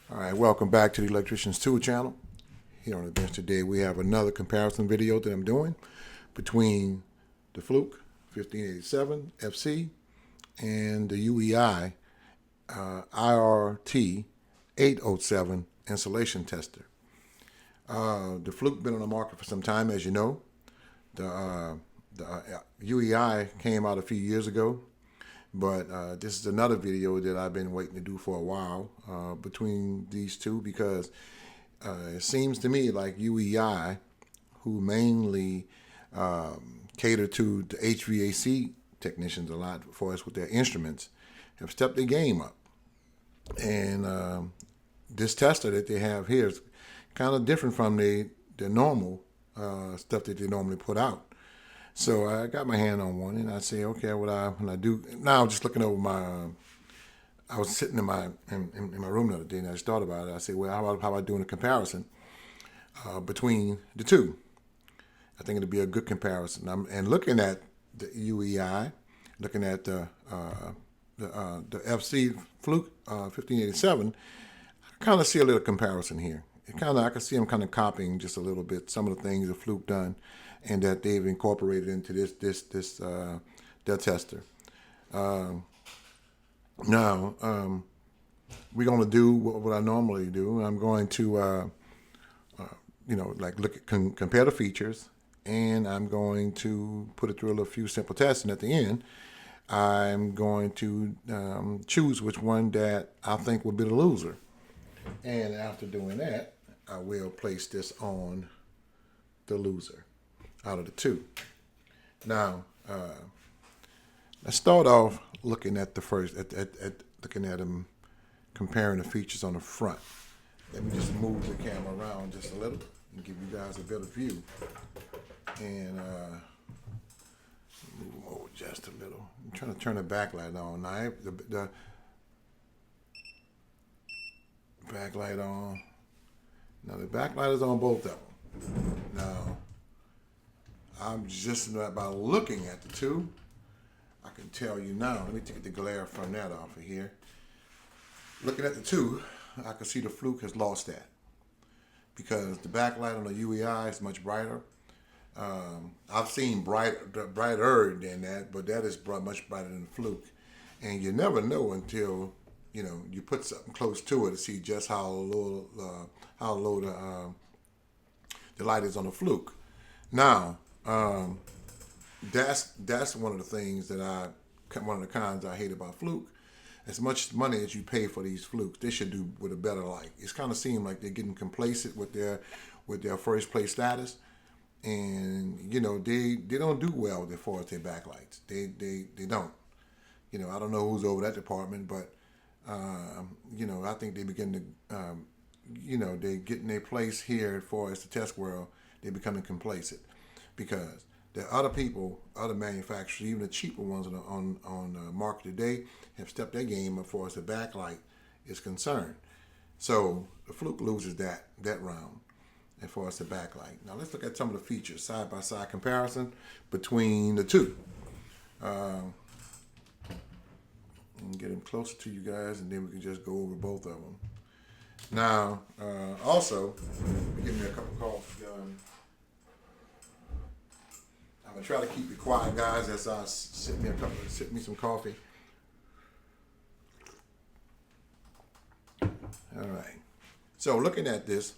All right, welcome back to the Electrician's Tool channel. Here on the bench today, we have another comparison video that I'm doing between the FLUKE 1587 FC and the UEI IRT807 insulation tester. The FLUKE been on the market for some time, as you know. The UEI came out a few years ago. But this is another video that I've been waiting to do for a while between these two because it seems to me like UEI, who mainly cater to the HVAC technicians a lot for us with their instruments, have stepped their game up. And this tester that they have here is kind of different from the normal stuff that they normally put out. So I got my hand on one, and I say, okay, when I do now, I'm just looking over my. I was sitting in my room the other day, and I just thought about it. I said, well, how about I doing a comparison between the two? I think it'd be a good comparison. And looking at the UEI, looking at the FC FLUKE 1587, I kind of see a little comparison here. I can see them kind of copying just a little bit some of the things that FLUKE done, and that they've incorporated into their tester. Now, we're going to do what I normally do. I'm going to, compare the features, and I'm going to put it through a few simple tests, and at the end, I'm going to choose which one that I think will be the loser. And after doing that, I will place this on the loser out of the two. Now, let's start off looking at the first, looking at them, comparing the features on the front. Let me just move the camera around just a little and give you guys a better view. And move them over just a little. I'm trying to turn the backlight on. Now, the backlight on. Now, the backlight is on both of them. Now, I'm just by looking at the two, I can tell you now. Let me take the glare from that off of here. Looking at the two, I can see the FLUKE has lost that because the backlight on the UEI is much brighter. I've seen brighter than that, but that is much brighter than the FLUKE. And you never know until you put something close to it to see just how low the light is on the FLUKE. Now, that's one of the things that one of the cons I hate about FLUKE. As much money as you pay for these FLUKEs, they should do with a better light. It's kind of seemed like they're getting complacent with their first place status, and they don't do well as far as their backlights. They don't. I don't know who's over that department, but I think they begin to they getting their place here as far as the test world. They're becoming complacent because there are other people, other manufacturers, even the cheaper ones on the market today, have stepped their game as far as the backlight is concerned. So the FLUKE loses that round as far as the backlight. Now let's look at some of the features, side by side comparison between the two. And get them closer to you guys, and then we can just go over both of them. Now, also, give me a cup of coffee. I'm gonna try to keep it quiet, guys, as I sip me some coffee. All right. So, looking at this,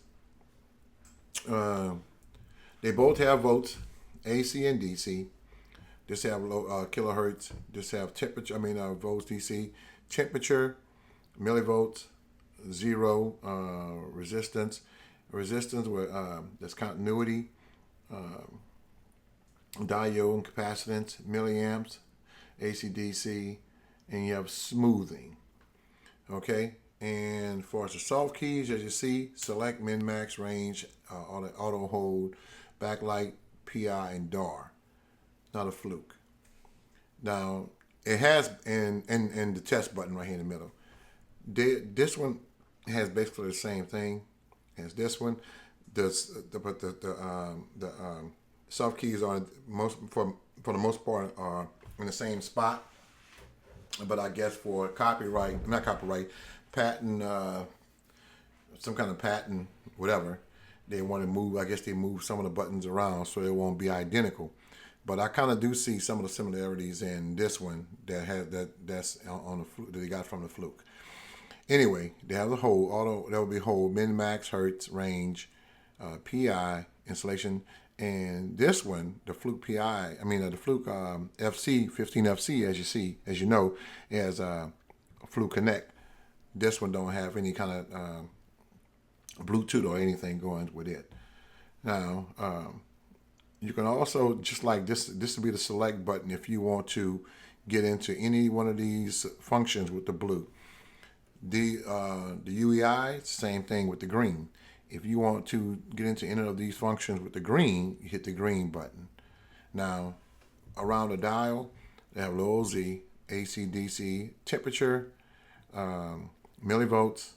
they both have volts, AC and DC. This have low kilohertz. This have temperature. Volts DC. Temperature, millivolts. 0 resistance. Resistance with that's continuity. Diode and capacitance, milliamps, AC/DC, and you have smoothing. Okay, and for the soft keys, as you see, select, min, max, range, auto hold, backlight, PI, and DAR. Not a FLUKE. Now it has and the test button right here in the middle. This one has basically the same thing as this one. The soft keys are for the most part are in the same spot, but I guess for patent some kind of patent, whatever. They want to move. I guess they move some of the buttons around so it won't be identical. But I kind of do see some of the similarities in this one that's on the FLUKE, that they got from the FLUKE. Anyway, they have the hold. There will be hold, min, max, hertz, range, PI, insulation, and this one, the FLUKE PI. I mean the FLUKE FC 15FC, as you know, has FLUKE Connect. This one don't have any kind of Bluetooth or anything going with it. Now, you can also, just like this will be the select button if you want to get into any one of these functions with the blue. The UEI, same thing with the green. If you want to get into any of these functions with the green, you hit the green button. Now, around the dial, they have low Z, AC, DC, temperature, millivolts,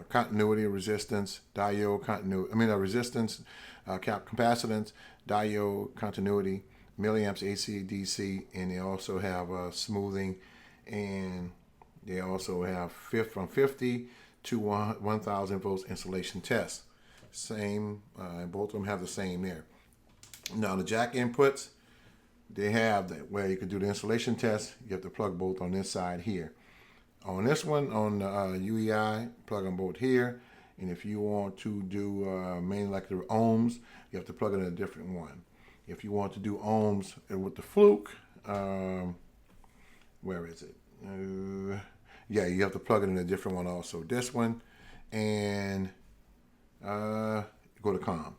continuity, resistance, diode, continuity. Resistance, capacitance, diode, continuity, milliamps, AC, DC, and they also have smoothing, and they also have from 50 to 1,000 volts insulation test. Same, both of them have the same there. Now the jack inputs, they have that where you can do the insulation test. You have to plug both on this side here. On this one, on the UEI, plug them both here. And if you want to do mainly like the ohms, you have to plug it in a different one. If you want to do ohms with the FLUKE, where is it? Yeah, you have to plug it in a different one also. This one, and go to COM.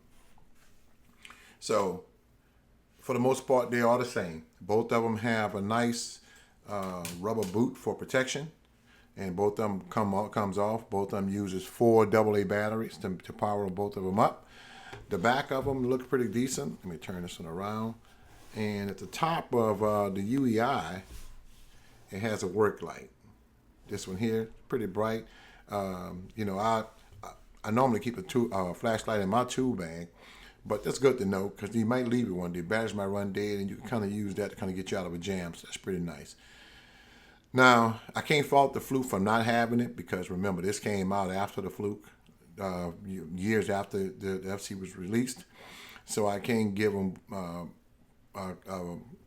So, for the most part, they are the same. Both of them have a nice rubber boot for protection, and both of them comes off. Both of them uses 4 AA batteries to power both of them up. The back of them looks pretty decent. Let me turn this one around. And at the top of the UEI, it has a work light. This one here, pretty bright. I normally keep a flashlight in my tool bag, but that's good to know because you might leave it one day. Batteries might run dead, and you can kind of use that to kind of get you out of a jam. So that's pretty nice. Now, I can't fault the FLUKE for not having it because remember, this came out after the FLUKE, years after the FC was released. So I can't give them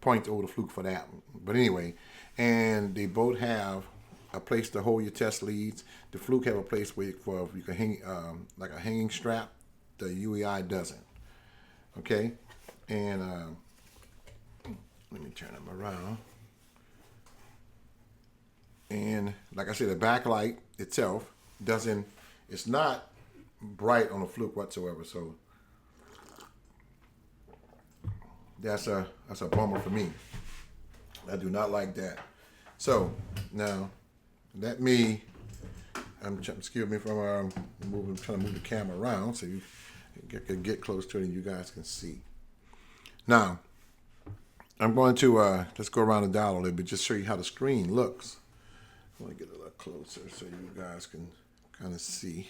point over the FLUKE for that one. But anyway, and they both have a place to hold your test leads. The FLUKE have a place where you can hang like a hanging strap. The UEI doesn't. Okay, and let me turn them around. And like I said, the backlight itself it's not bright on the FLUKE whatsoever. So that's a bummer for me. I do not like that. So now, excuse me from trying to move the camera around so you can get close to it and you guys can see. Now, I'm going to let's go around the dial a little bit, just show you how the screen looks. I want to get a little closer so you guys can kind of see.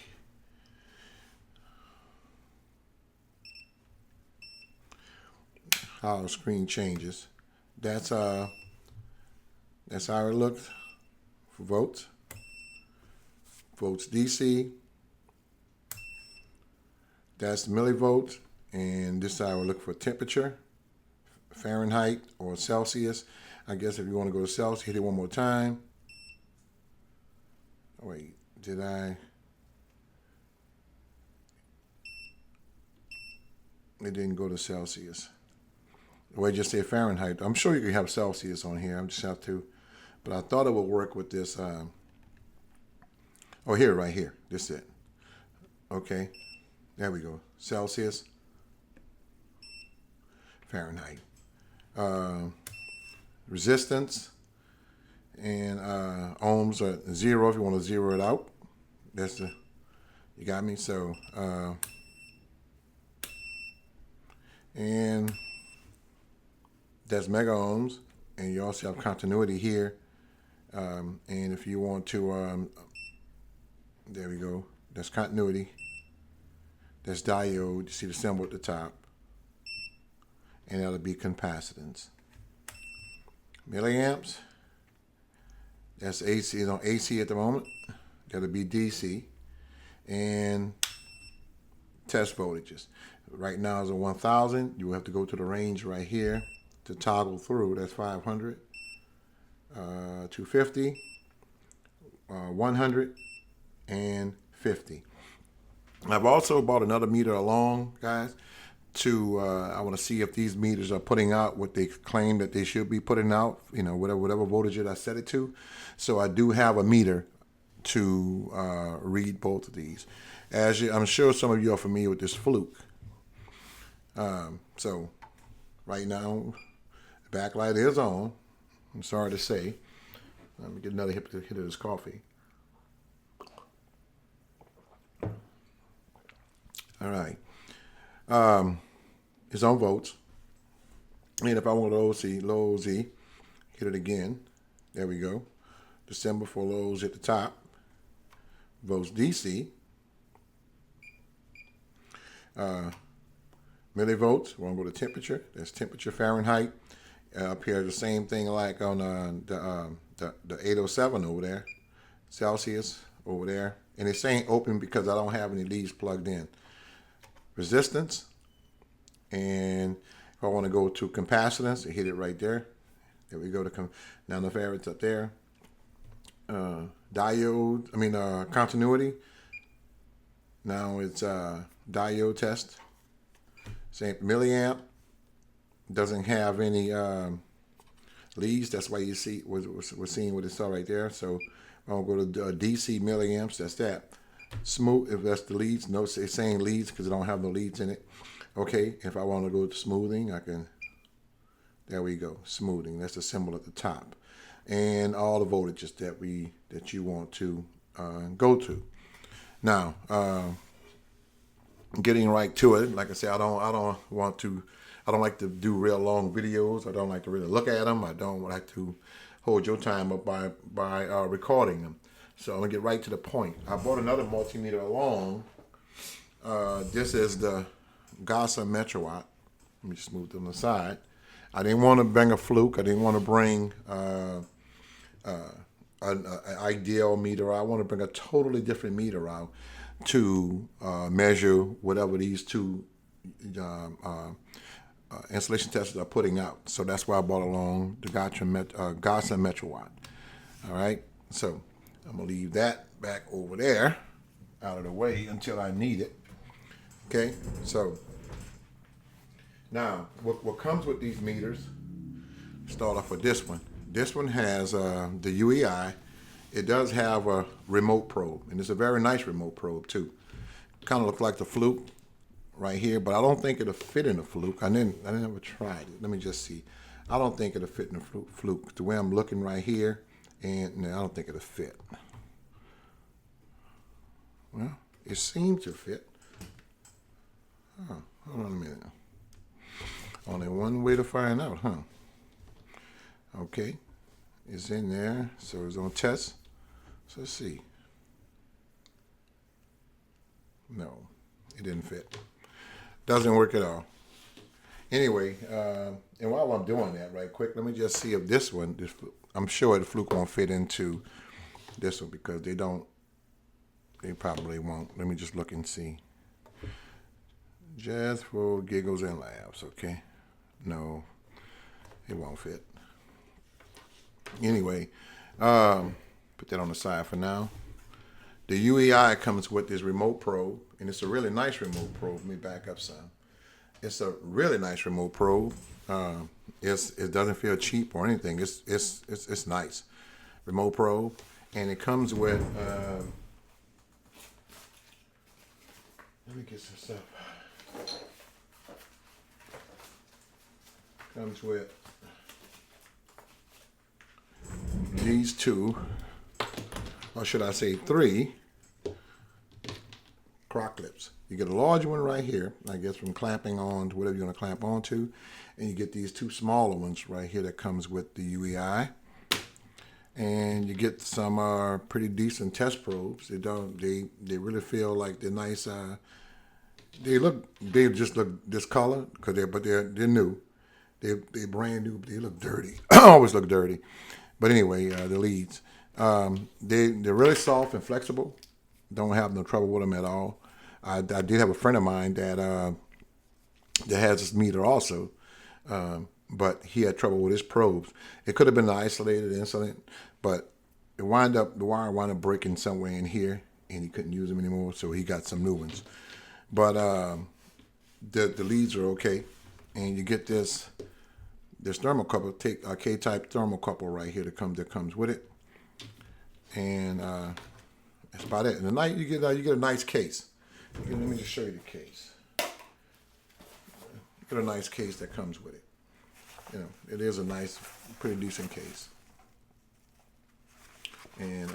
How the screen changes. That's how it looks for volts. Volts DC. That's millivolts, and this side will look for temperature, Fahrenheit or Celsius. I guess if you want to go to Celsius, hit it one more time. Oh, wait, did I? It didn't go to Celsius. Well, just say Fahrenheit. I'm sure you can have Celsius on here. I just have to, but I thought it would work with this. Here, right here. This is it. Okay, there we go. Celsius, Fahrenheit, resistance, and ohms are 0 if you want to zero it out. You got me. So, and that's mega ohms, and you also have continuity here. And if you want to, there we go. That's continuity. That's diode. You see the symbol at the top. And that'll be capacitance. Milliamps. That's AC. It's on AC at the moment. That'll be DC. and test voltages. Right now is a 1000. You have to go to the range right here to toggle through. That's 500, 250, 100, and 50. I've also bought another meter along, guys, to I want to see if these meters are putting out what they claim that they should be putting out, you know, whatever voltage that I set it to. So I do have a meter to read both of these. I'm sure some of you are familiar with this FLUKE. So right now, the backlight is on. I'm sorry to say. Let me get another hit of this coffee. All right. It's on volts. And if I want low Z, hit it again. There we go. The symbol for lows at the top. Volts DC. Millivolts. We're going to go to temperature. That's temperature Fahrenheit. Up here, the same thing like on the 807 over there. Celsius over there. And it's saying open because I don't have any leads plugged in. Resistance. And if I want to go to capacitance, I hit it right there. There we go to nanofarads up there. Continuity. Now it's diode test. Same milliamp. Doesn't have any leads. That's why you see we're seeing what it saw right there. So I'll go to DC milliamps. That's that. Smooth. If that's the leads, no, it's saying leads because it don't have no leads in it. Okay. If I want to go to smoothing, I can. There we go. Smoothing. That's the symbol at the top, and all the voltages that you want to go to. Now, getting right to it. Like I said, I don't like to do real long videos. I don't like to really look at them. I don't like to hold your time up by recording them. So I'm gonna get right to the point. I bought another multimeter along. This is the Capacitance. Let me just move them aside. I didn't want to bring a FLUKE. I didn't want to bring an ideal meter. I want to bring a totally different meter out to measure whatever these two installation testers are putting out. So that's why I bought along the Capacitance. All right. So I'm gonna leave that back over there, out of the way until I need it. Okay. So now, what comes with these meters? Start off with this one. This one has the UEI. It does have a remote probe, and it's a very nice remote probe too. Kind of looks like the FLUKE right here, but I don't think it'll fit in the FLUKE. I never tried it. Let me just see. I don't think it'll fit in the FLUKE. The way I'm looking right here, and no, I don't think it'll fit. Well, it seems to fit. Oh, hold on a minute. Only one way to find out, huh? Okay, it's in there, so it's on test. So let's see. No, it didn't fit. Doesn't work at all. Anyway, and while I'm doing that right quick, let me just see if this one, I'm sure the FLUKE won't fit into this one because they probably won't. Let me just look and see. Just for giggles and laughs, okay? No, it won't fit. Anyway, put that on the side for now. The UEI comes with this remote probe, and it's a really nice remote probe. Let me back up some. It's a really nice remote probe. It doesn't feel cheap or anything. It's nice. Remote probe, and it comes with. Let me get some stuff. Comes with these two, or should I say three, crock clips. You get a large one right here, I guess from clamping on to whatever you want to clamp onto, and you get these two smaller ones right here that comes with the UEI. And you get some pretty decent test probes. They really feel like they're nice. They just look this color but they're new. They're brand new, but they look dirty. Always look dirty. But anyway, the leads. They're really soft and flexible. Don't have no trouble with them at all. I did have a friend of mine that has this meter also, but he had trouble with his probes. It could have been an isolated incident, but the wire wound up breaking somewhere in here, and he couldn't use them anymore, so he got some new ones. But the leads are okay, and you get this thermocouple, take a K-type thermocouple right here that comes with it, and that's about it. And the night you get a nice case. Let me just show you the case. You get a nice case that comes with it. You know, it is a nice, pretty decent case. And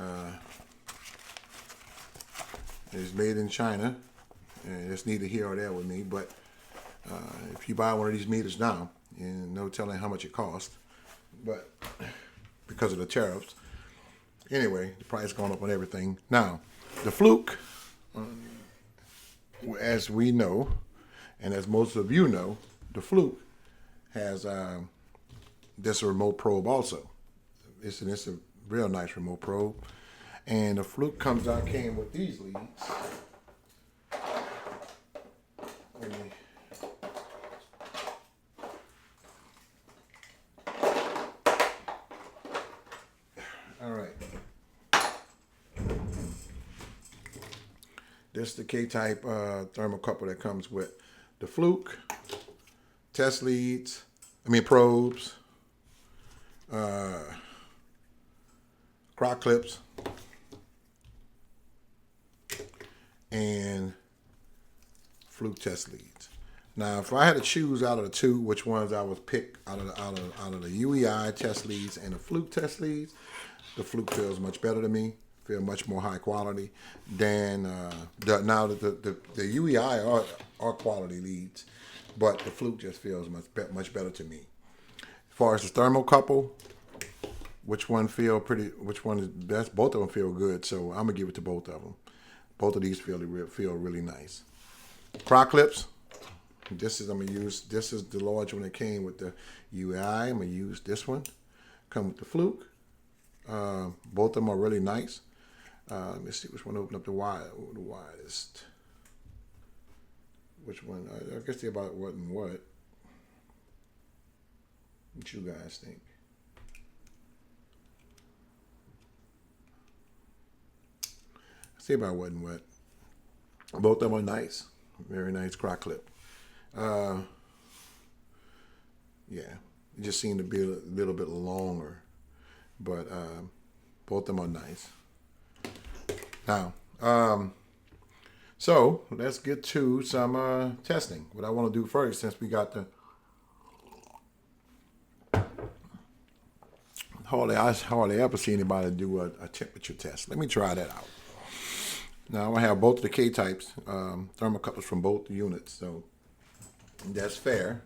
it's made in China, and it's neither here or there with me. But if you buy one of these meters now, and no telling how much it costs, but because of the tariffs, anyway, the price going up on everything. Now, the FLUKE, as we know, and as most of you know, the FLUKE has this remote probe also. It's a real nice remote probe, and the FLUKE came with these leads. All right. This is the K-type thermocouple that comes with the FLUKE, test leads, probes, crock clips, and FLUKE test leads. Now, if I had to choose out of the two, which ones I would pick out of the UEI test leads and the FLUKE test leads, the FLUKE feels much better to me. Feel much more high quality than the UEI are quality leads, but the FLUKE just feels much better to me. As far as the thermocouple, which one is best? Both of them feel good, so I'm gonna give it to both of them. Both of these feel really nice. Crock clips. This is the large one that came with the UEI. I'm gonna use this one. Come with the FLUKE. Both of them are really nice. Let me see which one opened up the widest. Which one? I guess they're about what and what. What you guys think? See about what and what. Both of them are nice. Very nice crock clip. Yeah. It just seemed to be a little bit longer. But both of them are nice. Now, so let's get to some testing. What I want to do first, since we got the I hardly ever see anybody do a temperature test. Let me try that out. Now I have both of the K-types thermocouples from both units, so that's fair.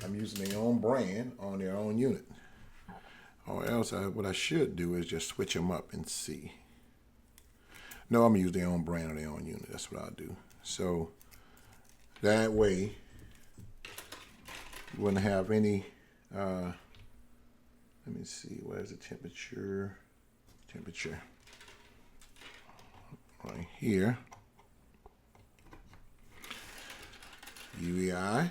I'm using their own brand on their own unit. Or else what I should do is just switch them up and see. No, I'm going to use their own brand on their own unit. That's what I'll do. So that way you wouldn't have any, let me see, where's the temperature? Temperature. Right here. UEI.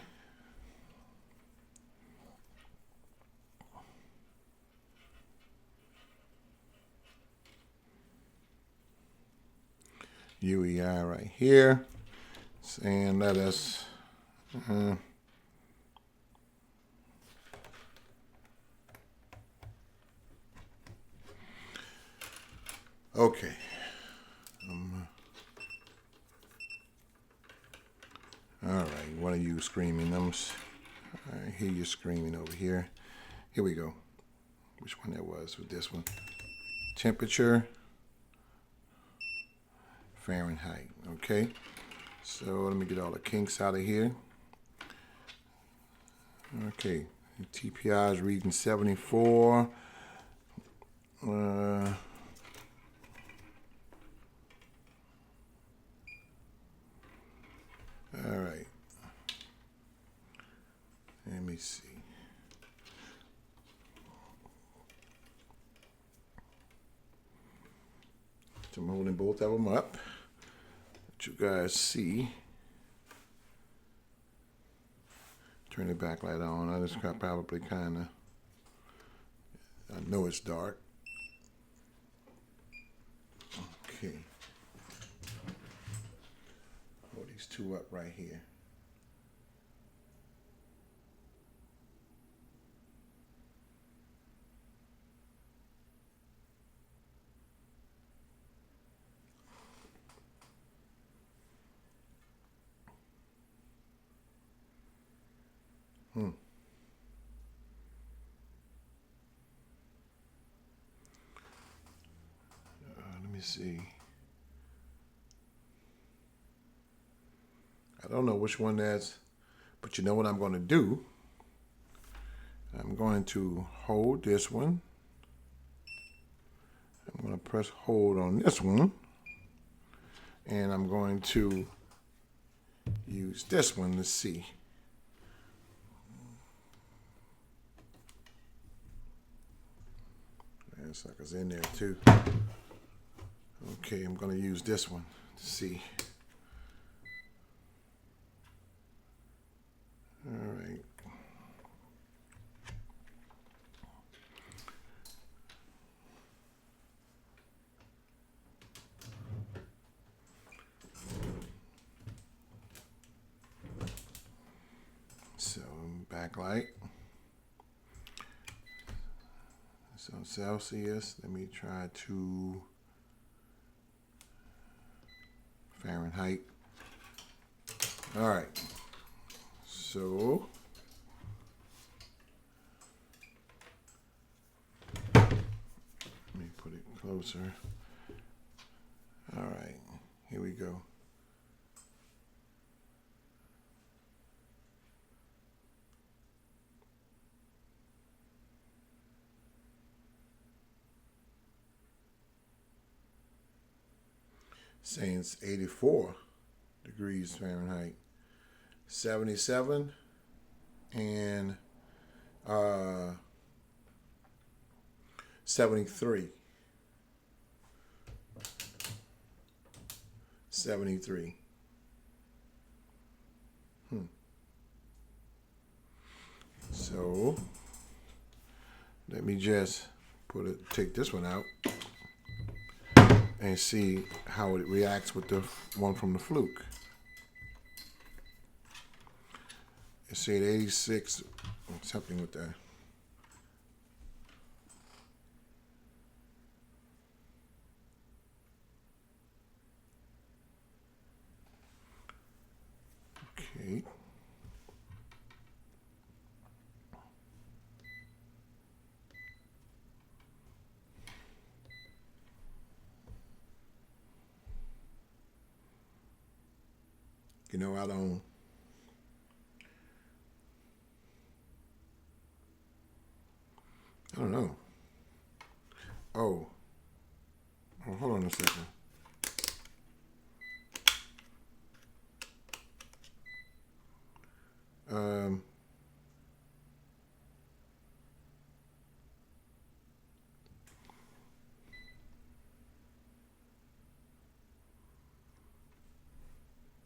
UEI right here, and let us okay. All right, one of you screaming. I hear you screaming over here. Here we go. Which one that was with this one? Temperature. Fahrenheit. Okay, so let me get all the kinks out of here. Okay, TPI is reading 74. All right, let me see. So I'm holding both of them up. Let you guys see. Turn the backlight on. I just probably kind of, I know it's dark. Okay. Hold these two up right here. Let me see. I don't know which one that's, but you know what I'm going to do? I'm going to hold this one. I'm going to press hold on this one. And I'm going to use this one to see. That sucker's in there too. Okay, I'm going to use this one to see. All right. So, backlight. So Celsius, let me try to Fahrenheit. All right. So let me put it closer. All right, here we go. Saying it's 84 degrees Fahrenheit, 77 and 73. 73. So let me just take this one out and see how it reacts with the one from the FLUKE. It said 86, something with that. Okay. You know, I don't know. Oh, hold on a second.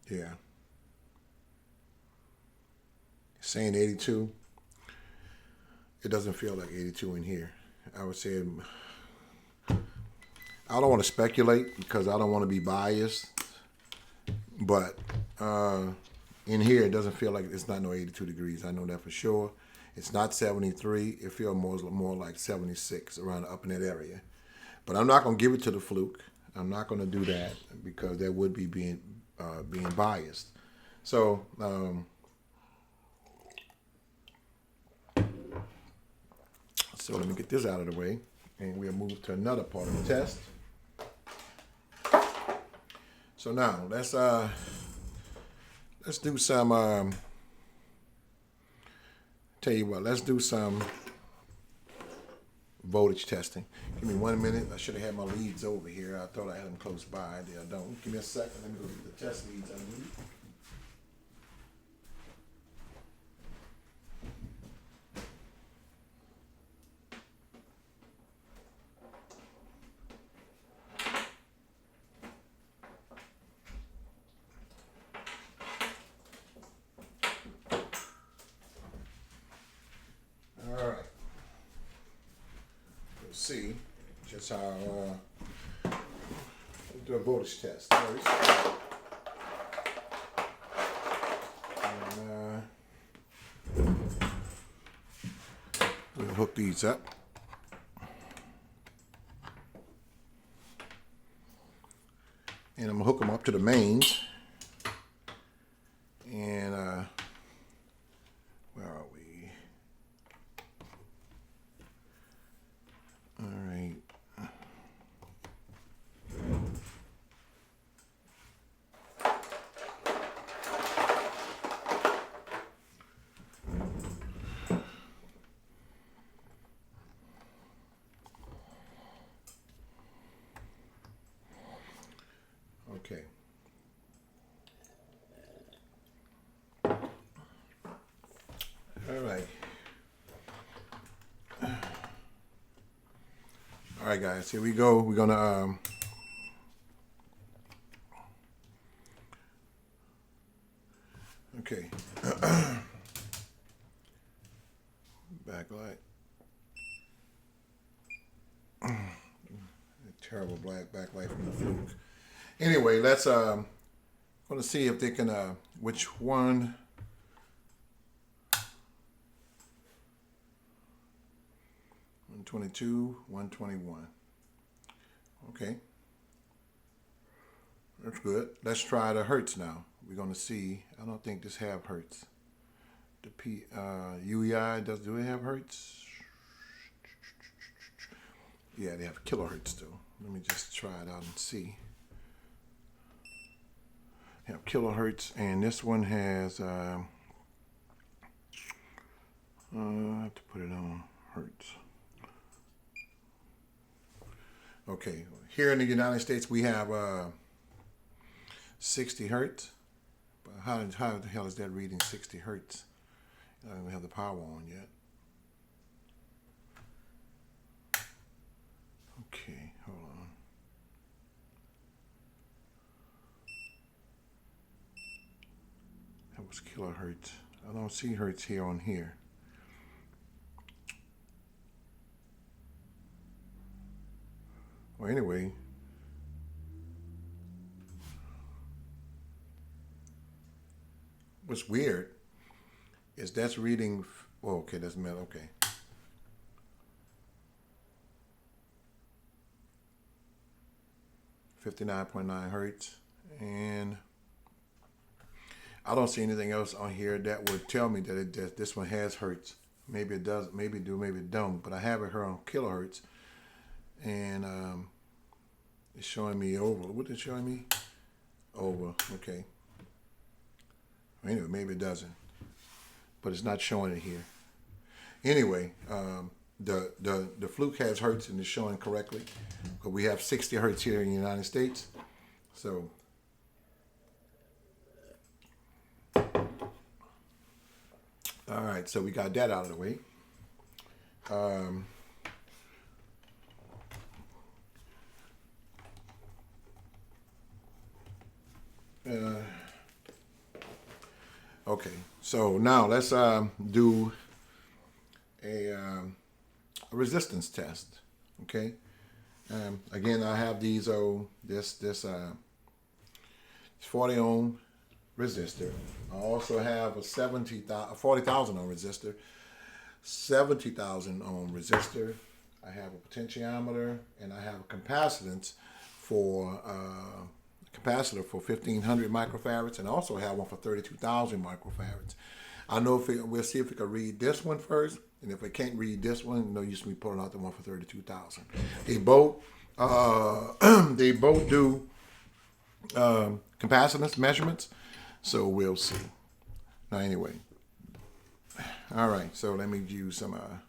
Yeah. Saying 82. It doesn't feel like 82 in here. I would say, I don't want to speculate because I don't want to be biased, but in here it doesn't feel like it's not no 82 degrees. I know that for sure. It's not 73. It feels more like 76, around up in that area. But I'm not going to give it to the FLUKE. I'm not going to do that because that would be being biased. So let me get this out of the way, and we'll move to another part of the test. So now let's do some. Tell you what, let's do some voltage testing. Give me 1 minute. I should have had my leads over here. I thought I had them close by. I don't. Give me a second. Let me go get the test leads I need. see just how do a voltage test first. And, we'll hook these up. And I'm gonna hook them up to the mains. And where are we? All right. Okay. All right. All right, guys, here we go. We're gonna okay. Backlight. Terrible black backlight from the FLUKE. Anyway, let's gonna see if they can which one. 122, 121. Okay, that's good. Let's try the hertz now. We're gonna see. I don't think this have hertz. The UEI do they have hertz? Yeah, they have kilohertz too. Let me just try it out and see. They have kilohertz, and this one has. I have to put it on hertz. Okay, here in the United States we have 60 hertz. But how the hell is that reading 60 hertz? I don't even have the power on yet. Okay, hold on. That was kilohertz. I don't see hertz here on here. Well, anyway, what's weird is that's reading. Oh, okay, that's metal. Okay. .9 hertz, and I don't see anything else on here that would tell me that this one has hertz. Maybe it does, maybe it do, maybe it don't. But I have it here on kilohertz, and it's showing me over. What is it showing me? Over. Okay. Anyway, maybe it doesn't, but it's not showing it here. Anyway, the FLUKE has hertz and it's showing correctly, but we have 60 hertz here in the United States. So all right, so we got that out of the way. Okay, so now let's do a resistance test. Okay, again, I have these this 40 ohm resistor. I also have a 40,000 ohm resistor, 70,000 ohm resistor. I have a potentiometer, and I have a capacitance for capacitor for 1,500 microfarads, and I also have one for 32,000 microfarads. I know we'll see if we can read this one first, and if I can't read this one, no use me pulling out the one for 32,000. They both do capacitance measurements, so we'll see. Now, anyway, all right. So let me use some. Let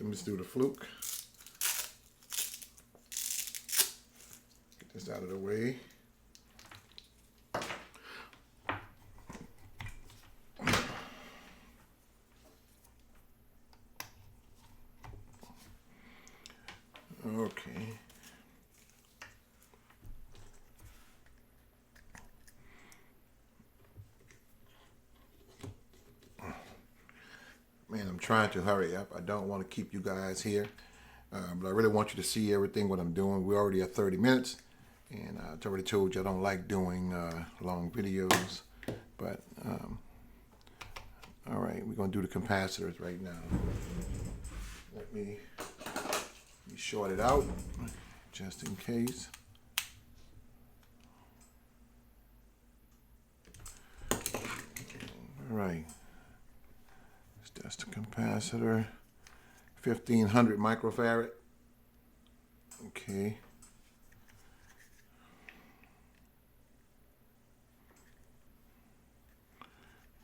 me just do the FLUKE. Get this out of the way. Okay. Man, I'm trying to hurry up. I don't want to keep you guys here, but I really want you to see everything what I'm doing. We're already at 30 minutes, and I already told you I don't like doing long videos. But all right, we're gonna do the capacitors right now. Let me short it out just in case. All right, that's the capacitor, 1500 microfarad. Okay.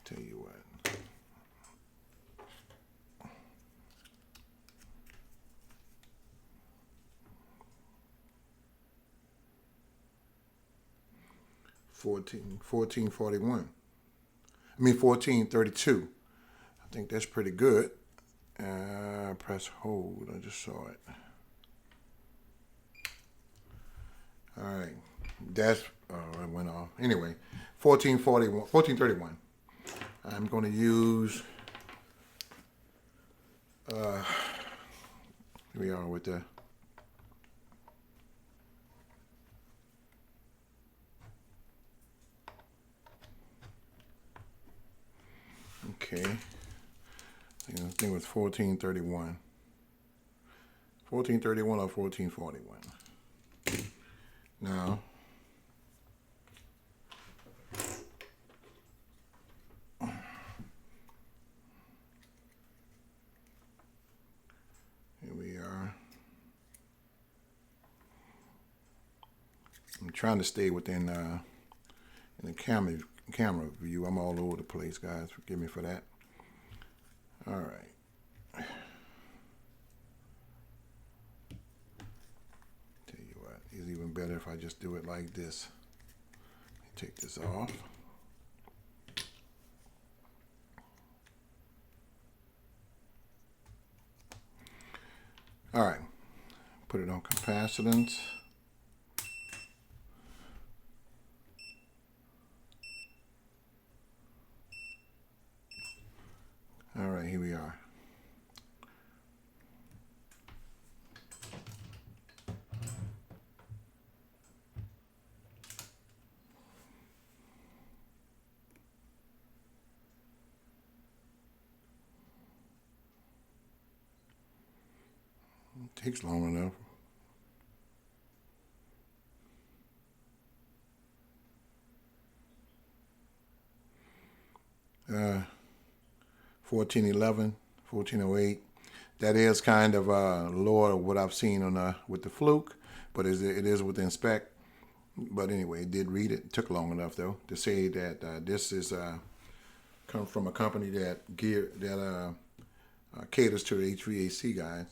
Tell you what. $14.41. I mean 14.32. I think that's pretty good. Press hold. I just saw it. All right. That's it went off. Anyway, 14.41, 14.31. I'm going to use. Here we are with the. Okay, I think it was 14.31. 14.31 or 14.41. Now, here we are. I'm trying to stay within in the camera view. I'm all over the place, guys. Forgive me for that. All right. Tell you what, it's even better if I just do it like this. Take this off. All right. Put it on capacitance. All right, here we are. It takes long enough. Uh, 1411, 1408. That is kind of lower what I've seen on with the FLUKE, but it is within spec. But anyway, it did read it. It took long enough though to say that this is come from a company that caters to the HVAC guys.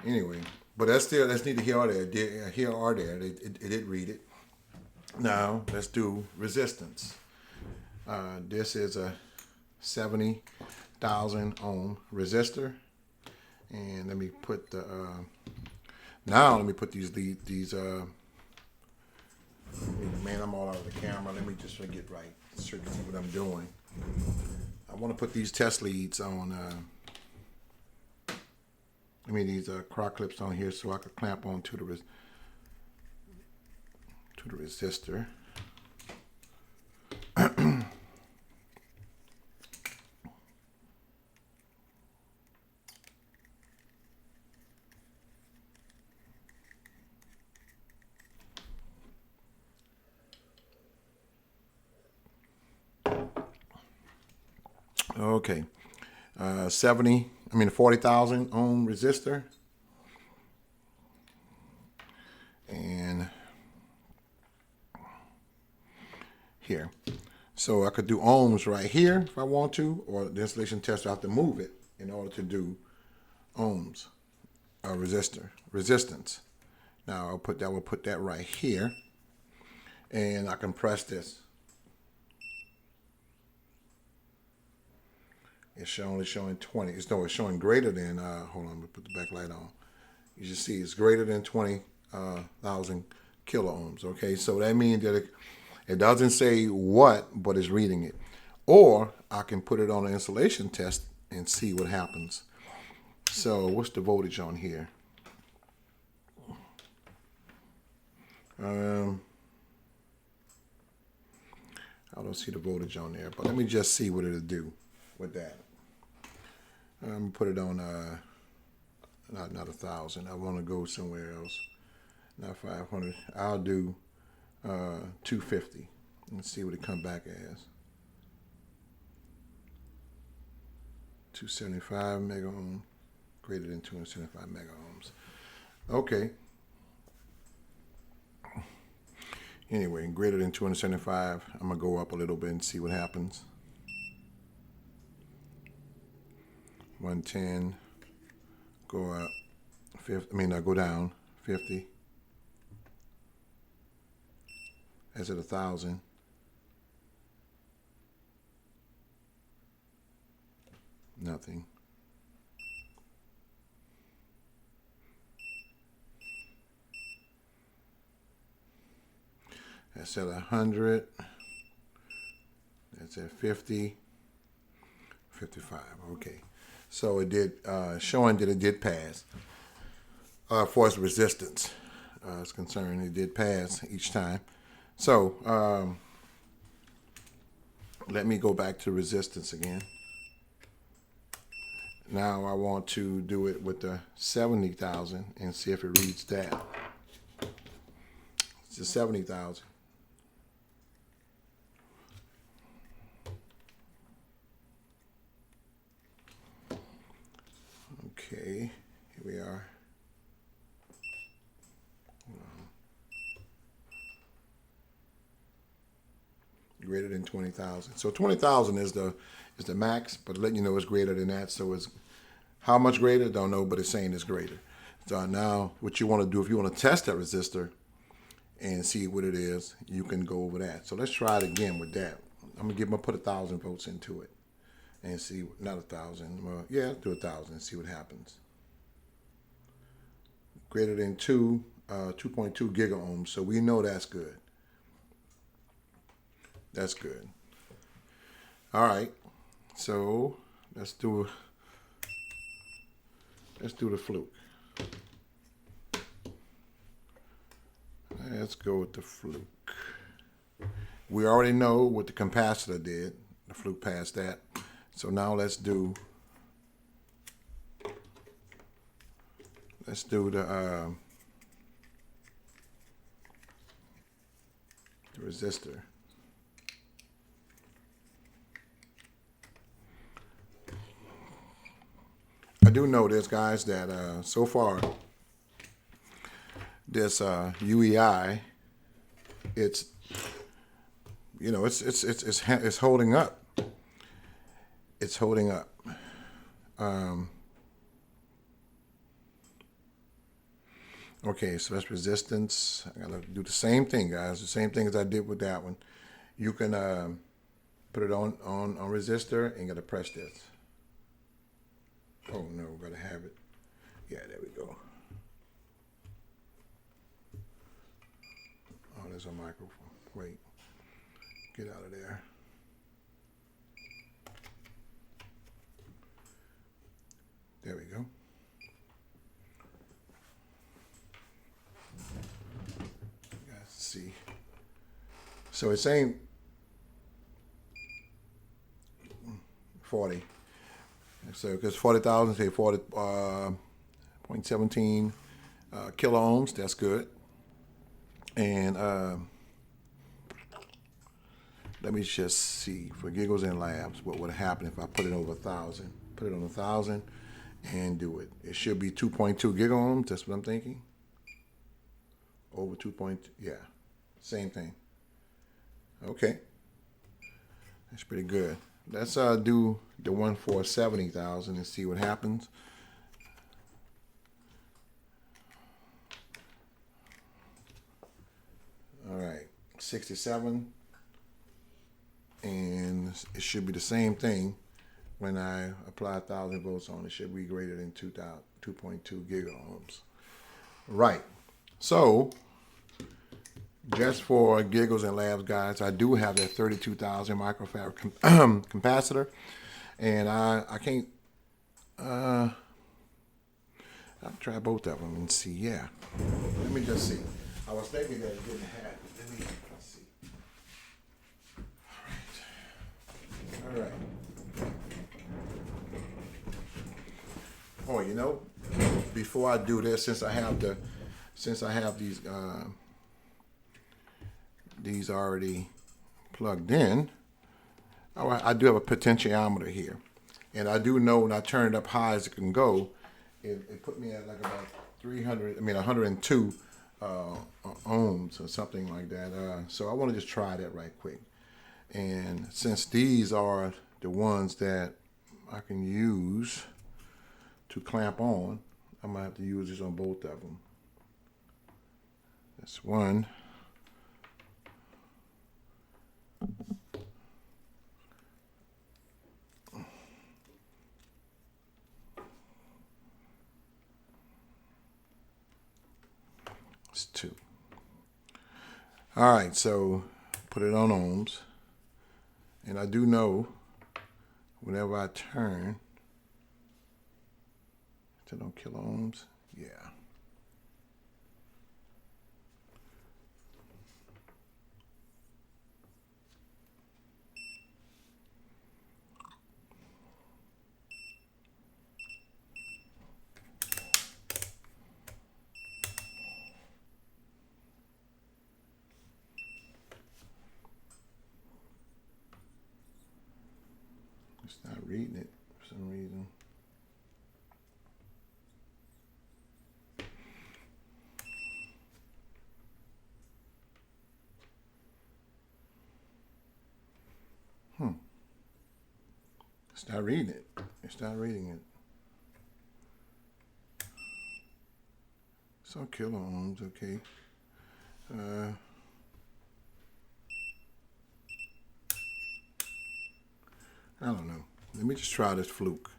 Anyway, but that's neither here or there. Here or there, it did read it. Now let's do resistance. This is a 70,000 ohm resistor, and let me put the now let me put these man, I'm all out of the camera. Let me just get right so you can see what I'm doing. I want to put these test leads on these croc clips on here so I could clamp onto the resistor. Okay, 40,000 ohm resistor, and here. So I could do ohms right here if I want to, or the installation tester I have to move it in order to do ohms, resistance. Now we'll put that right here, and I can press this. It's only showing 20. It's showing greater than, hold on, let me put the backlight on. You should see it's greater than 20,000 kilo ohms. Okay, so that means that it doesn't say what, but it's reading it. Or I can put it on an installation test and see what happens. So what's the voltage on here? I don't see the voltage on there, but let me just see what it'll do with that. I'm gonna put it on not 1,000. I want to go somewhere else. Not 500. I'll do 250 and see what it come back as. 275 mega ohm, greater than 275 mega ohms. Okay. Anyway, greater than 275, I'm gonna go up a little bit and see what happens. 110, go up 50, go down 50. That's at 1,000. Nothing. That's at 100. That's at 50. 55. Okay. So it did, showing that it did pass. As far as resistance is concerned, it did pass each time. So let me go back to resistance again. Now I want to do it with the 70,000 and see if it reads that. It's the 70,000. Okay, here we are. Greater than 20,000. So 20,000 is the max, but letting you know it's greater than that. So it's how much greater? Don't know, but it's saying it's greater. So now what you want to do, if you want to test that resistor and see what it is, you can go over that. So let's try it again with that. I'm gonna put 1,000 volts into it and see, not 1,000. Well, yeah, do 1,000 and see what happens. Greater than 2.2 giga ohms. So we know that's good. That's good. All right. So let's do the fluke. Let's go with the fluke. We already know what the capacitor did. The fluke passed that. So now let's do the resistor. I do know this, guys, that so far this UEI, it's holding up. It's holding up. Okay, so that's resistance. I gotta do the same thing, guys. The same thing as I did with that one. You can put it on resistor and gotta press this. Oh no, we gotta have it. Yeah, there we go. Oh, there's a microphone. Wait, get out of there. There we go. You guys see. So it's saying 40. So because 40,000, say 40.17 kilo ohms, that's good. And let me just see for giggles and laughs what would happen if I put it over 1,000. Put it on 1,000 and do it. It should be 2.2 giga ohms. That's what I'm thinking. Over 2. Yeah, same thing. Okay, that's pretty good. Let's do the one for 70,000 and see what happens. All right, 67, and it should be the same thing when I apply 1,000 volts on it. It should be greater than 2.2 giga ohms. Right. So just for giggles and laughs, guys, I do have that 32,000 microfarad capacitor, and I can't I'll try both of them and see. Yeah. Let me just see. I was thinking that it didn't have. Let's see. All right. Oh, you know, before I do this, since I have these already plugged in, I do have a potentiometer here, and I do know when I turn it up high as it can go, it put me at like about 102 ohms or something like that. So I want to just try that right quick. And since these are the ones that I can use to clamp on, I'm gonna have to use this on both of them. That's one. It's two. All right, so put it on ohms. And I do know whenever I turn, is it on kilo ohms? Yeah. It's not reading it for some reason. It's not reading it. It's not reading it. It's on kilo ohms, okay. I don't know. Let me just try this fluke.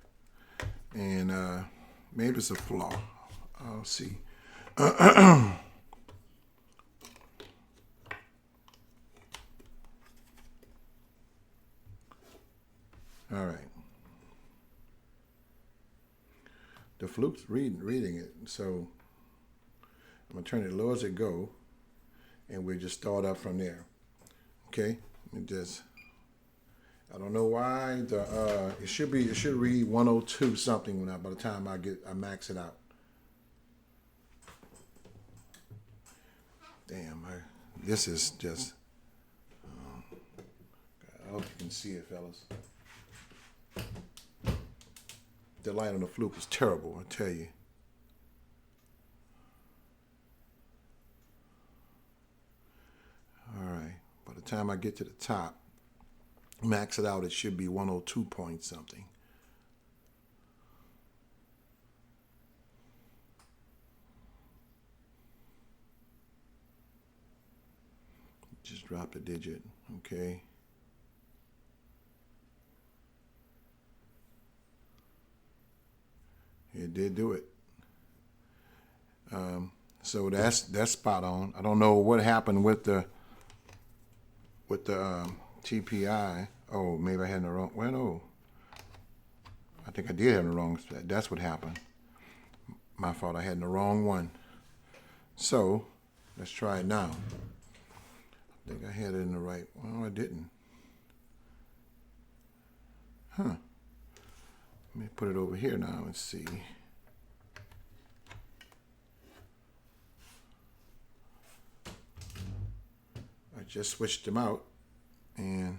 And maybe it's a flaw. I'll see. All right. The fluke's reading it. So I'm going to turn it low as it go. And we'll just start up from there. Okay? I don't know why it should read 102 something by the time I max it out. Damn, this is just. I hope you can see it, fellas. The light on the fluke is terrible, I tell you. All right, by the time I get to the top, max it out, it should be 102 point something. Just drop the digit, okay. It did do it. So that's spot on. I don't know what happened with the TPI. Oh, maybe I had the wrong. Well, no. I think I did have the wrong. That's what happened. My fault. I had the wrong one. So let's try it now. I think I had it in the right. Well, I didn't. Huh. Let me put it over here now and see. I just switched them out and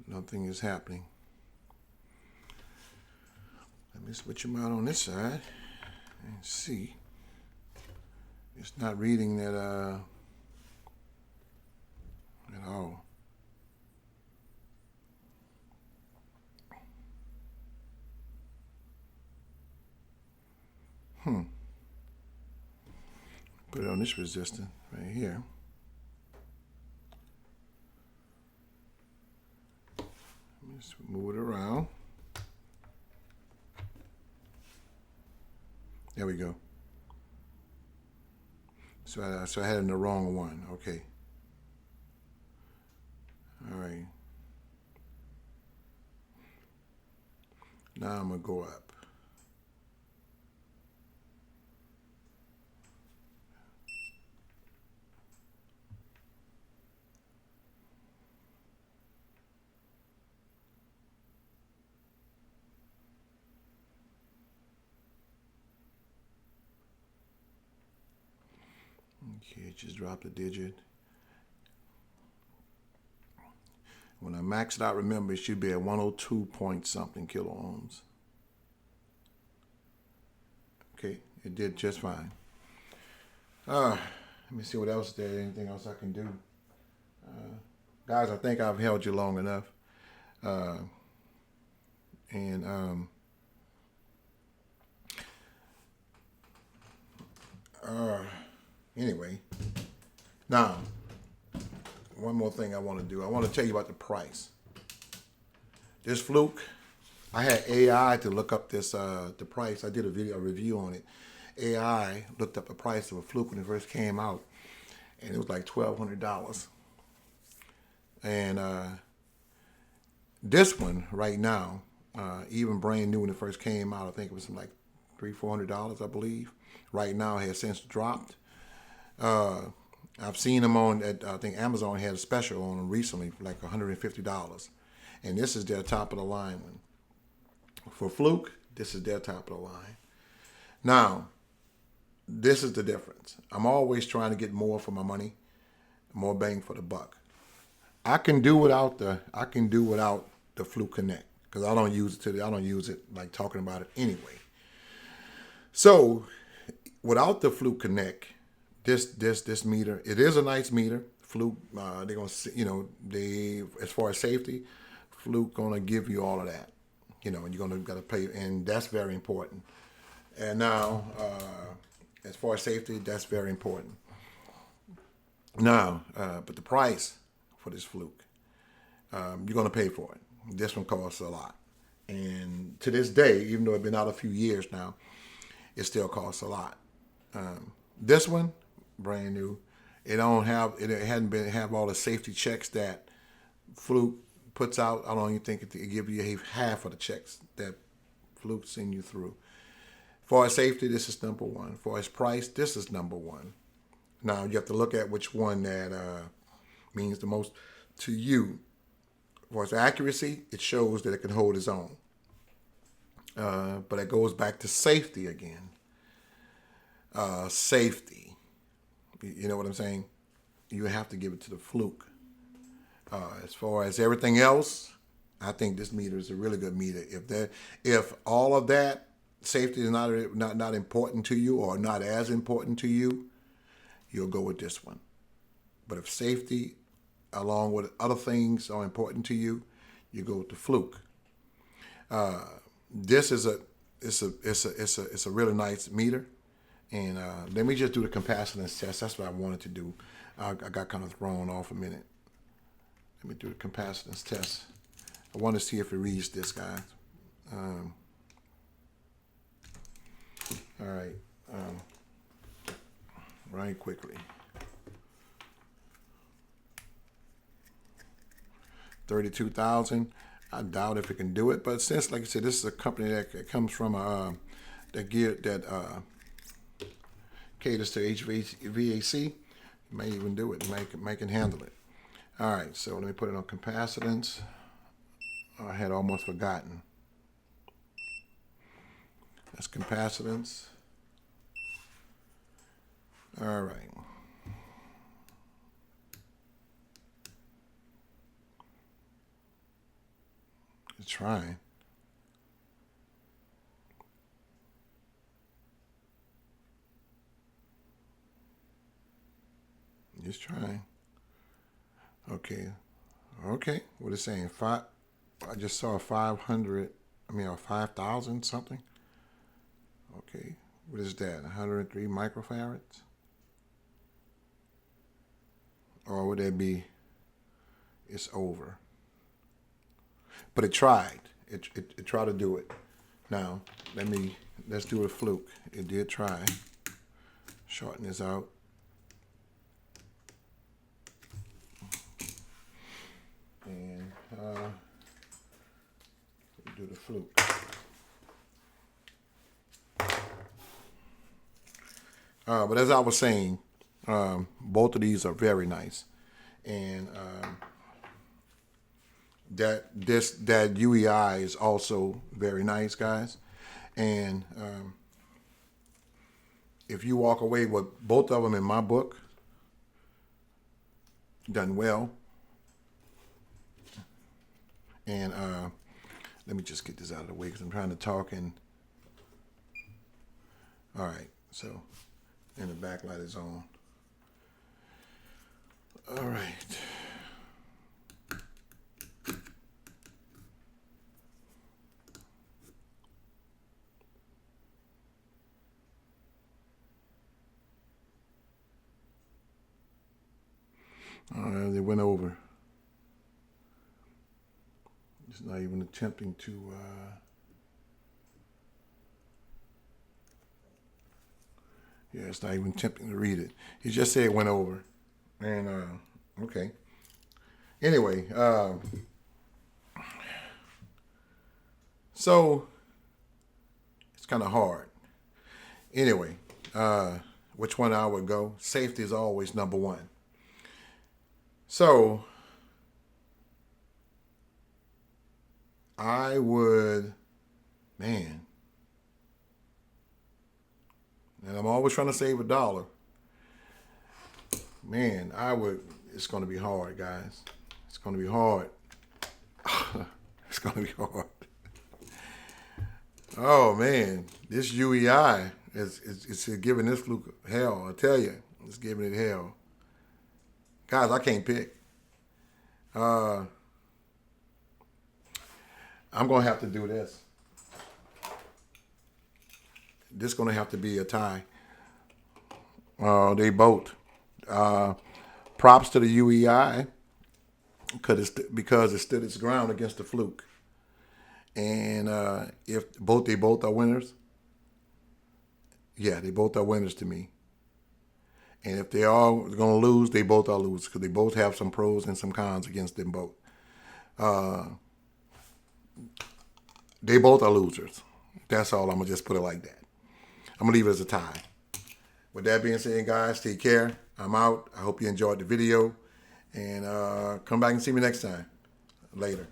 nothing is happening. Let me switch them out on this side and see. It's not reading that at all. Put it on this resistor right here. Just move it around. There we go. So I had it in the wrong one. Okay. All right. Now I'm going to go up. Okay, just drop the digit. When I max it out, remember it should be at 102 point something kilo ohms. Okay, it did just fine. Let me see what else there. Anything else I can do? Guys, I think I've held you long enough. Anyway, now, one more thing I want to do. I want to tell you about the price. This FLUKE, I had AI to look up this the price. I did a review on it. AI looked up the price of a FLUKE when it first came out, and it was like $1,200. And this one right now, even brand new when it first came out, I think it was like $300-400, I believe. Right now, it has since dropped. I've seen them on at, I think Amazon had a special on them recently for like $150. And this is their top of the line one. For FLUKE, this is their top of the line. Now, this is the difference. I'm always trying to get more for my money, more bang for the buck. I can do without the FLUKE Connect because I don't use it I don't use it like talking about it anyway. So without the FLUKE Connect, this meter, it is a nice meter. FLUKE, they're gonna, as far as safety, FLUKE gonna give you all of that. You're gotta pay, and that's very important. And now, as far as safety, that's very important. Now, but the price for this FLUKE, you're gonna pay for it. This one costs a lot, and to this day, even though it's been out a few years now, it still costs a lot. This one, brand new. It hadn't have all the safety checks that FLUKE puts out. I don't even think it give you half of the checks that FLUKE send you through. For safety, this is number one. For its price, this is number one. Now you have to look at which one that means the most to you. For its accuracy, it shows that it can hold its own. But it goes back to safety again. Safety. You know what I'm saying? You have to give it to the FLUKE. As far as everything else, I think this meter is a really good meter. If all of that safety is not important to you or not as important to you, you'll go with this one. But if safety, along with other things, are important to you, you go with the FLUKE. This is a really nice meter. And let me just do the capacitance test. That's what I wanted to do. I got kind of thrown off a minute. Let me do the capacitance test. I want to see if it reads this, guys. All right. Right quickly. 32,000. I doubt if it can do it, but since, like I said, this is a company that comes from that caters to HVAC, you may even do it. May can handle it. All right, so let me put it on capacitance. I had almost forgotten. That's capacitance. All right. It's trying. Just trying. Okay. What is it saying? I just saw 500. I mean, 5,000 something. Okay. What is that? 103 microfarads? Or would that be? It's over. But it tried. It tried to do it. Now let's do a FLUKE. It did try. Shorten this out. And do the FLUKE. But as I was saying, both of these are very nice, and that UEI is also very nice, guys. And if you walk away with both of them in my book, done well. And let me just get this out of the way because I'm trying to talk. And all right, so and the backlight is on. All right. They went over. It's not even attempting to. Yeah, it's not even attempting to read it. He just said it went over. And, okay. Anyway, so it's kind of hard. Anyway, which one I would go? Safety is always number one. So I would, man, and I'm always trying to save $1. Man, it's going to be hard, guys. It's going to be hard. It's going to be hard. Oh, man, this UEI is giving this fluke hell. I tell you, it's giving it hell. Guys, I can't pick. I'm going to have to do this. This is going to have to be a tie. They both. Props to the UEI because it stood its ground against the fluke. And if they both are winners, yeah, they both are winners to me. And if they are going to lose, they both are losers because they both have some pros and some cons against them both. They both are losers. That's all. I'm going to just put it like that. I'm going to leave it as a tie. With that being said, guys, take care. I'm out. I hope you enjoyed the video. And come back and see me next time. Later.